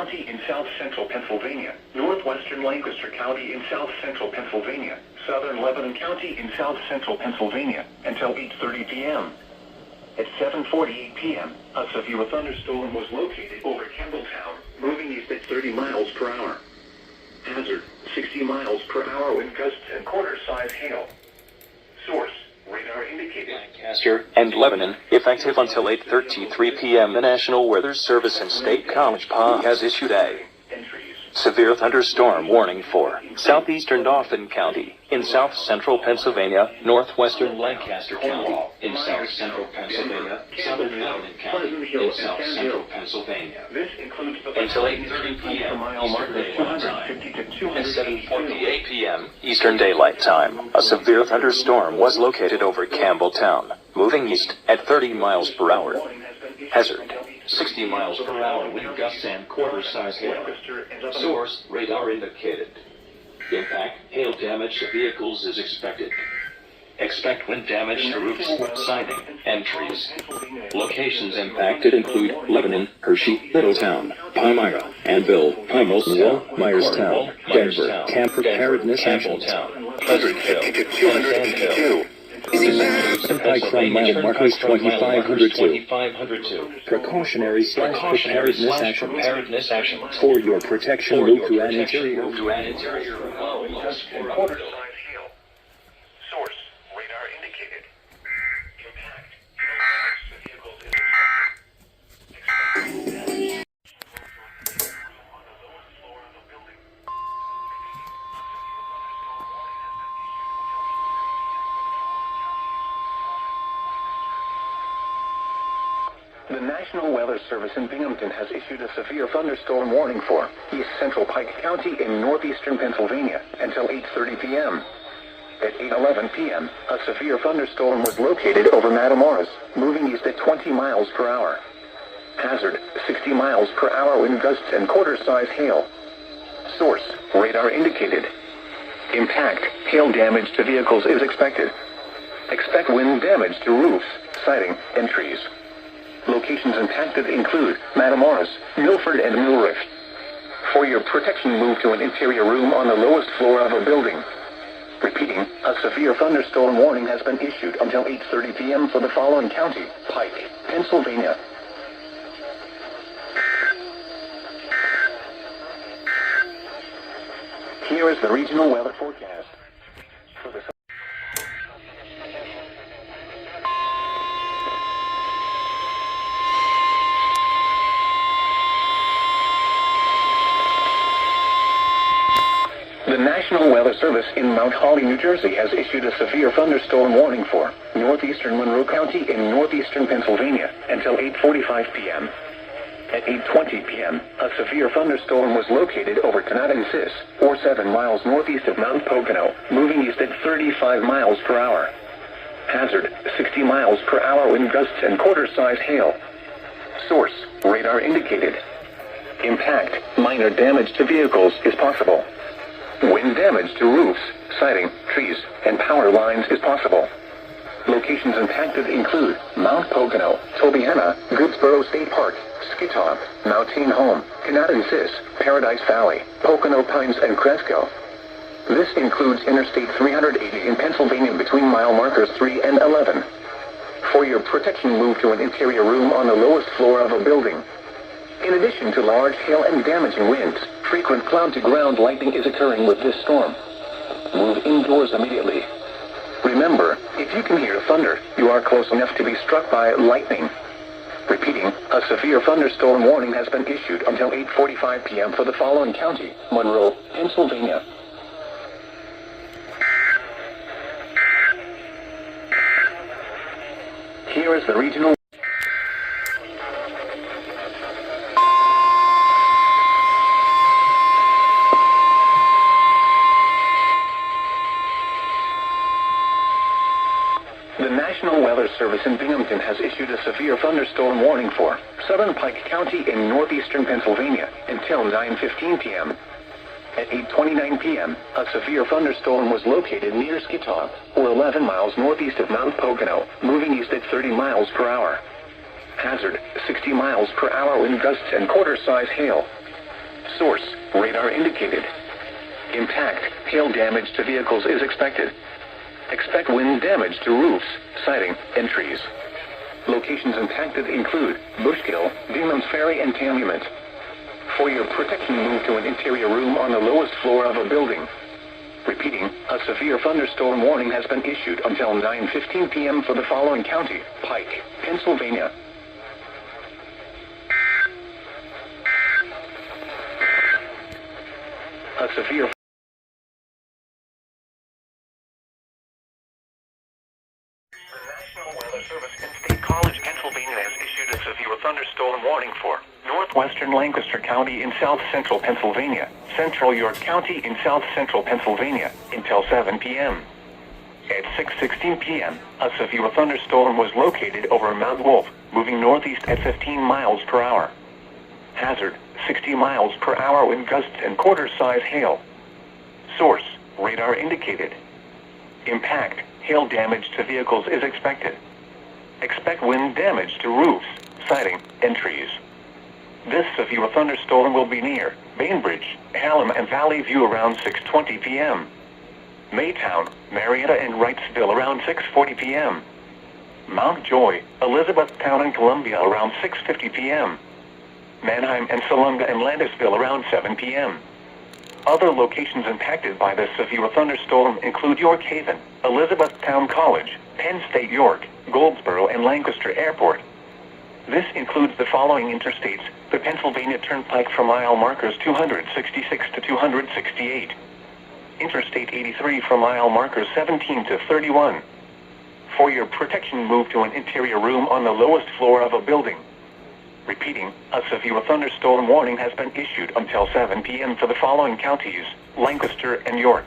County in south central Pennsylvania, northwestern Lancaster County in south central Pennsylvania, southern Lebanon County in south central Pennsylvania, until 8:30 p.m. At 7:48 p.m., a severe thunderstorm was located over Campbelltown, moving east at 30 miles per hour. Hazard, 60 miles per hour wind gusts and quarter-size hail. Source, radar indicated. Lancaster and Lebanon, effective until 8:33 p.m. The National Weather Service and State College PA has issued a severe thunderstorm warning for southeastern Dauphin County, in south central Pennsylvania, northwestern Lancaster County, in south central Pennsylvania, southern Lebanon County, in south central Pennsylvania. This includes the Until 8:30 p.m. Eastern Daylight Time. At 7:48 p.m. Eastern Daylight Time, a severe thunderstorm was located over Campbelltown, moving east at 30 miles per hour. Hazard, 60 miles per hour wind gusts and quarter-size hail. Source, radar indicated. Impact, hail damage to vehicles is expected. Expect wind damage to roofs, siding, and trees. Locations impacted include Lebanon, Hershey, Middletown, Palmyra, Anvil, Plymouth, Myerstown, Denver, Camp Preparedness Action, Pleasantville, and Sandhill. Impact from mile markers 2502. Precautionary/preparedness action. For your protection, move to an interior. quarter-size hail. Source, radar indicated. Impact, the vehicles is The National Weather Service in Binghamton has issued a severe thunderstorm warning for East Central Pike County in northeastern Pennsylvania until 8:30 p.m. At 8:11 p.m., a severe thunderstorm was located over Matamoras, moving east at 20 miles per hour. Hazard, 60 miles per hour wind gusts and quarter-size hail. Source, radar indicated. Impact, hail damage to vehicles is expected. Expect wind damage to roofs, siding, and trees. Locations impacted include Matamoras, Milford, and Millrift. For your protection, move to an interior room on the lowest floor of a building. Repeating, a severe thunderstorm warning has been issued until 8:30 p.m. for the following county: Pike, Pennsylvania. Here is the regional weather forecast. For the The National Weather Service in Mount Holly, New Jersey has issued a severe thunderstorm warning for northeastern Monroe County in northeastern Pennsylvania until 8:45 p.m. At 8:20 p.m., a severe thunderstorm was located over Canadensis, or 7 miles northeast of Mount Pocono, moving east at 35 miles per hour. Hazard, 60 miles per hour wind gusts and quarter-size hail. Source, radar indicated. Impact, minor damage to vehicles is possible. Wind damage to roofs, siding, trees, and power lines is possible. Locations impacted include Mount Pocono, Tobiana, Goodsboro State Park, Skitop, Mountain Home, Canadensis, Paradise Valley, Pocono Pines, and Cresco. This includes Interstate 380 in Pennsylvania between mile markers 3 and 11. For your protection, move to an interior room on the lowest floor of a building. In addition to large hail and damaging winds, frequent cloud-to-ground lightning is occurring with this storm. Move indoors immediately. Remember, if you can hear thunder, you are close enough to be struck by lightning. Repeating, a severe thunderstorm warning has been issued until 8:45 p.m. for the following county: Monroe, Pennsylvania. Here is the regional. The National Weather Service in Binghamton has issued a severe thunderstorm warning for southern Pike County in northeastern Pennsylvania until 9:15 p.m. At 8:29 p.m., a severe thunderstorm was located near Skitop, or 11 miles northeast of Mount Pocono, moving east at 30 miles per hour. Hazard, 60 miles per hour wind gusts and quarter-size hail. Source, radar indicated. Impact, hail damage to vehicles is expected. Expect wind damage to roofs, siding, and trees. Locations impacted include Bushkill, Demons Ferry, and Calumet. For your protection, move to an interior room on the lowest floor of a building. Repeating, a severe thunderstorm warning has been issued until 9:15 p.m. for the following county: Pike, Pennsylvania. A severe National Weather Service in State College, Pennsylvania has issued a severe thunderstorm warning for northwestern Lancaster County in south-central Pennsylvania, central York County in south-central Pennsylvania, until 7 p.m. At 6:16 p.m., a severe thunderstorm was located over Mount Wolf, moving northeast at 15 miles per hour. Hazard, 60 miles per hour wind gusts and quarter-size hail. Source, radar indicated. Impact, hail damage to vehicles is expected. Expect wind damage to roofs, siding, and trees. This severe thunderstorm will be near Bainbridge, Hallam, and Valley View around 6:20 p.m. Maytown, Marietta, and Wrightsville around 6:40 p.m. Mount Joy, Elizabethtown, and Columbia around 6:50 p.m. Manheim and Salunga and Landisville around 7 p.m. Other locations impacted by this severe thunderstorm include York Haven, Elizabethtown College, Penn State York, Goldsboro, and Lancaster Airport. This includes the following interstates: the Pennsylvania Turnpike from mile markers 266 to 268. Interstate 83 from mile markers 17 to 31. For your protection, move to an interior room on the lowest floor of a building. Repeating, a severe thunderstorm warning has been issued until 7 p.m. for the following counties: Lancaster and York.